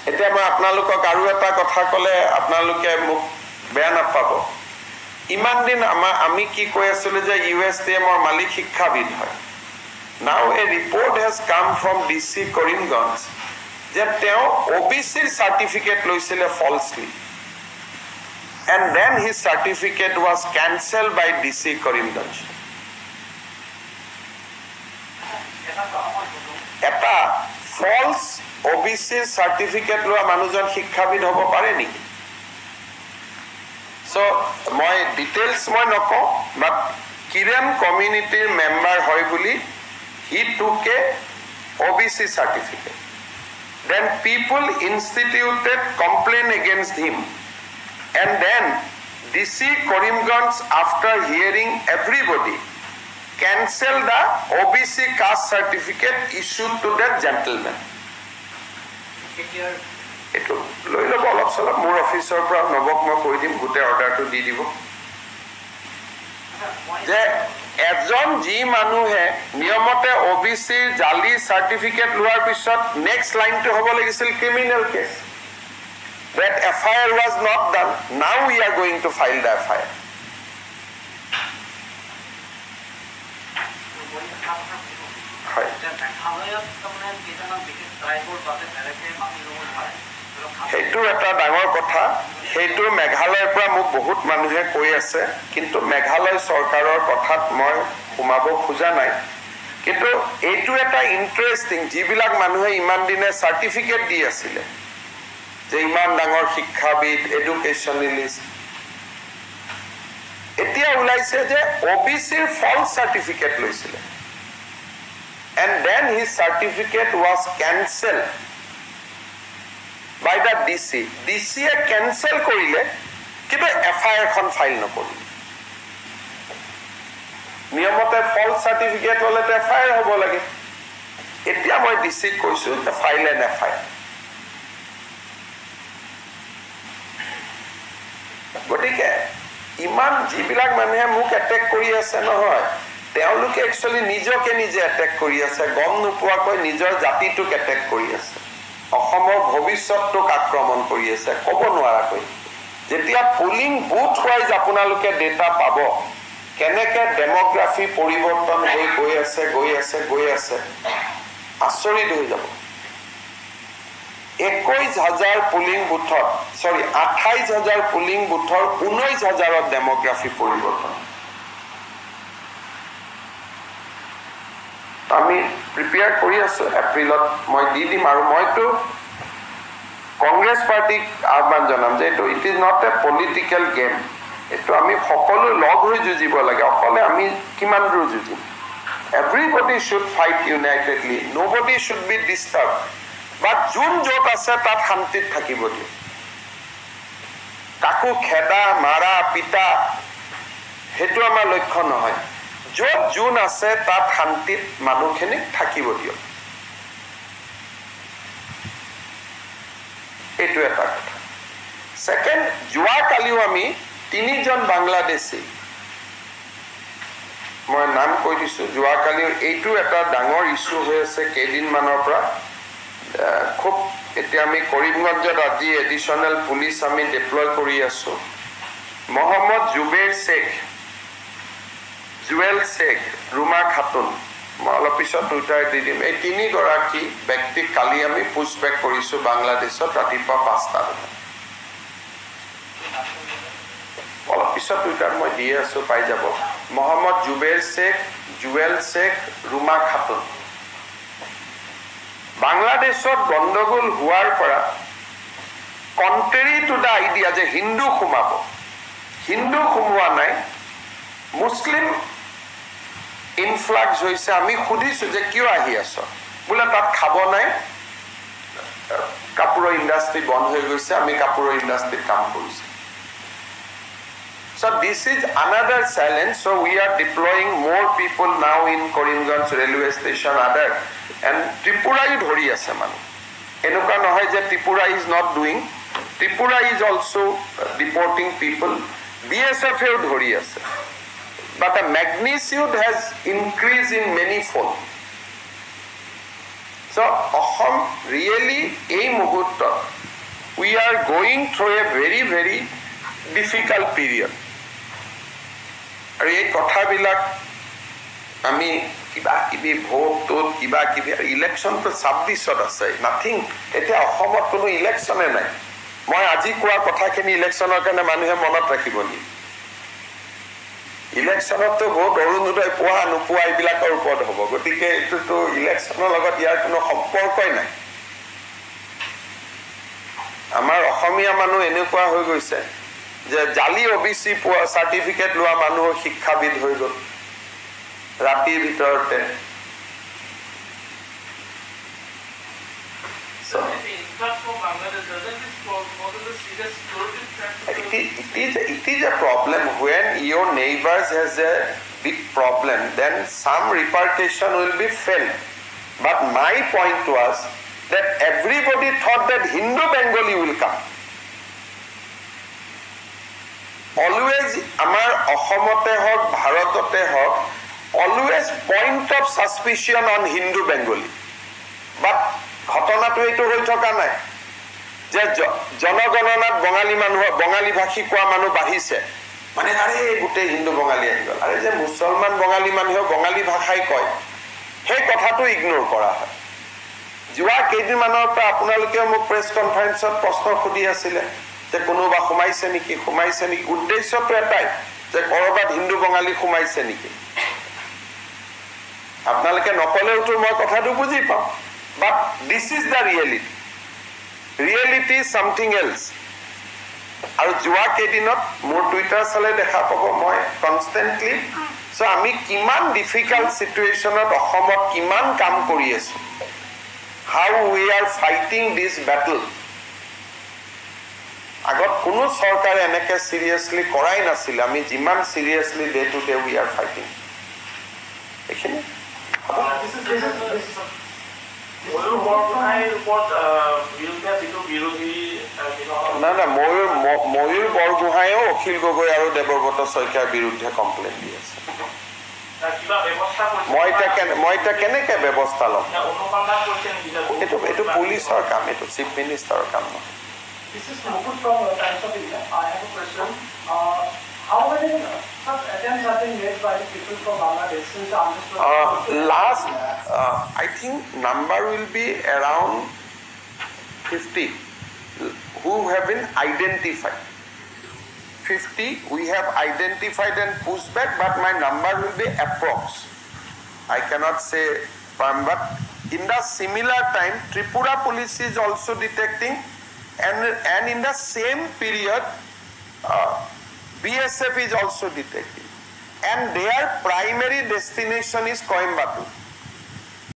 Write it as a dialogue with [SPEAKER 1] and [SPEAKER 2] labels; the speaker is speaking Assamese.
[SPEAKER 1] এতিয়া মই আপোনালোকক আৰু এটা কথা ক'লে আপোনালোকে মোক বেয়া নাপাব ইমান দিন আমি কি কৈ আছিলো যে ইউএছডিএমৰ মালিক শিক্ষাবিদ হয় Now a report has come from DC Karimganj that teo OBC certificate loisile falsely and then his certificate was cancelled by DC Karimganj eta false OBC certificate loa manujon শিক্ষাবিদ হ'ব পাৰে নেকি So my details মই নকও but Kiran community member হয় বুলি he took a OBC certificate then people instituted complaint against him and then DC Karimganj after hearing everybody cancelled the OBC caste certificate issued to that gentleman Eto loi lobo olop solop more officer pra nobok ma koi dim gute order to di dibo je একজন জি মানুহে নিয়মতে ওবিসি জালি সার্টিফিকেট লোৱাৰ পিছত নেক্সট লাইন to হ'ব লাগিছিল criminal case that FIR was not done now we are going to file the FIR হয় হেতু এটা ডাঙৰ কথা হেতু মেঘালয়ৰ পৰা মোক বহুত মানুহে কৈ আছে কিন্তু মেঘালয় চৰকাৰৰ কথাত মই সুমাব খোজা নাই কিন্তু এইটো এটা ইন্টাৰেষ্টিং যিবিলাক মানুহে ইমান দিনে সাৰ্টিফিকেট দি আছিল যে ইমান ডাঙৰ শিক্ষাবিদ এডুকেশনালিষ্ট এতিয়া উলাইছে যে ওবিসিৰ ফলছ সাৰ্টিফিকেট লৈছিল and then his certificate was cancelled by the DC cancel korile kibe FIR khon file no kori niyamote false certificate hole te FIR hobo lage etia moi DC koisu te file and FIR gotike iman jibilak manhe muk attack kori ase no hoy তেওঁলোকে একচুয়ালি নিজকে নিজে অ্যাটাক কৰি আছে গম নোপোৱাকৈ নিজৰ জাতিটোক অ্যাটাক কৰি আছে অসমৰ ভৱিষ্যতটোক আক্ৰমণ কৰি আছে ক'ব নোৱাৰাকৈ যেতিয়া পুলিং বুথ ওয়াইজ আপোনালোকে ডেটা পাব কেনেকে ডেমোগ্ৰাফি পৰিৱৰ্তন হৈ গৈ আছে আচৰিত হৈ যাব 21000 পুলিং বুথৰ 28000 পুলিং বুথৰ 19000ৰ ডেমোগ্ৰাফি পৰিৱৰ্তন আমি প্ৰিপেয়াৰ কৰি আছো এপ্ৰিলত মই দি দিম আৰু মইতো কংগ্ৰেছ পাৰ্টিক আহ্বান জনাম যে এটো it is not a political game এটো আমি সকলো লগ হৈ যুজিব লাগে অকলে আমি কিমান দূৰ যুজিম everybody should fight unitedly nobody should be disturbed but যোন যত আছে তাত শান্তিত থাকিব দিও কাকো খেদা মাৰা পিটা হেতু আমাৰ লক্ষ্য নহয় যত জুন আছে তাত শান্তিত মানুহখিনি থাকিব দিও এটো এটা কথা সেকেন্ড জুৱা কালিও আমি তিনিজন বাংলাদেশী মই নাম কৈ দিছো জুৱা কালিও এইটো এটা ডাঙৰ ইস্যু হৈ আছে কেদিন মানৰ পৰা খুব এতিয়া আমি কৰিমগঞ্জত আজি এডিশনাল পুলিশ আমি ডিপ্লয় কৰি আছো মোহাম্মদ জুবেৰ শেখ জুৱেল শেখ ৰুমা খাতুন অলপ পিছত দুটাই দি দিম এই তিনি গৰাকী ব্যক্তিক কালি আমি পুছবেক কৰিছো বাংলাদেশত ৰাতিপুৱা 5টা বজাত অলপ পিছত দুটাৰ মই দি আছো পাই যাব মোহাম্মদ জুবেৰ শেখ জুৱেল শেখ ৰুমা খাতুন বাংলাদেশত গণ্ডগোল হোৱাৰ পৰা কন্ট্ৰেৰী টু দা আইডিয়া যে হিন্দু সোমোৱা নাই মুসলিম ইনফ্লাক্স হৈছে আমি খুদিছো যে কিয় আহি আছ বুলা তাত খাব নাই কাপোৰ ইন্ডাষ্ট্ৰি বন্ধ হৈ গৈছে আমি কাপোৰ ইন্ডাষ্ট্ৰিত কাম কৰিছো So this is another challenge. So we are deploying more people now in Karimganj railway station other and Tripura is dhori ase manu. Enuka nohoy je Tripura is not doing. Tripura is also deporting people. BSF e dhori ase. But the magnitude has increased in many fold. So Assam really ei muhurtot are going through a very, very difficult period. আৰু এই কথাবিলাক আমি কিবা কিবি ভোট কিবা কিবি ইলেকশ্যনটো 26ত আছে নাথিং এতিয়া অসমত কোনো ইলেকশ্যনে নাই মই আজি কোৱা কথাখিনি ইলেকশ্যনৰ কাৰণে মানুহে মনত ৰাখিব নি ইলেকশ্যনতো ভোট অৰুণোদয় পোৱা নোপোৱা এইবিলাকৰ ওপৰত হ'ব গতিকে এইটোতো ইলেকশ্যনৰ লগত ইয়াৰ কোনো সম্পৰ্কই নাই আমাৰ অসমীয়া মানুহ এনেকুৱা হৈ গৈছে যে জালি ওবিসি সাৰ্টিফিকেট লোৱা মানুহ শিক্ষাবিদ হৈ গ'ল ৰাতিৰ ভিতৰতে It is a problem when your neighbors has a big problem, then some repercussion will be felt. But my point was that everybody thought that Hindu Bengali will come. Always, amar Ahomote hok, Bharatote hok, always point of suspicion on Hindu Bengali. But ঘটনাটো এইটো হৈ থকা নাই যে জনগণনাত বঙালী ভাষী কোৱা মানুহ বাঢ়িছে মানে আৰে গোটেই হিন্দু বঙালী আহি গ'ল আৰে যে মুছলমান বঙালী মানুহে বঙালী ভাষাই কয় সেই কথাটো ইগনোৰ কৰা হয় যোৱা কেইদিনমানৰ পৰা আপোনালোকে মোক প্ৰেছ কনফাৰেন্সত প্ৰশ্ন সুধি আছিলে যে কোনোবা সোমাইছে নেকি উদ্দেশ্যটো এটাই যে কৰবাত হিন্দু বঙালী সোমাইছে নেকি আপোনালোকে নকলেওতো মই কথাটো বুজি পাওঁ But this is the reality. Reality is something else. আৰু যোৱা কেইদিনত মোৰ টুইটাৰ চালে দেখা পাব মই কনষ্টেন্টলি সো আমি কিমান ডিফিকাল্ট সিচুৱেশ্যনত অসমত কিমান কাম কৰি আছো how we are fighting this battle আগত কোনো চৰকাৰে এনেকে সিৰিয়াসলি কৰাই নাছিল আমি যিমান seriously day to day we are fighting এখিনি
[SPEAKER 2] ময়ূৰ বৰগোহাঁইৰ ওপৰত বিৰোধী
[SPEAKER 1] না ময়ূৰ বৰগোহাঁইও অখিল গগৈ আৰু দেৱব্ৰত শইকীয়াৰ বিৰুদ্ধে কমপ্লেইন দি আছে মই এতিয়া কেনেকে ব্যৱস্থা ল'ম এইটো পুলিচৰ কাম এইটো চিফ মিনিষ্টাৰৰ কাম নহয়
[SPEAKER 3] How many such attempts have been made by the people from Bangladesh since the
[SPEAKER 1] last, I think number will be around 50 who have been identified. 50 we have identified and pushed back, but my number will be approx. I cannot say firm, but in the similar time, Tripura police is also detecting, and in the same period, BSF is also detecting, and their primary destination is Coimbatore.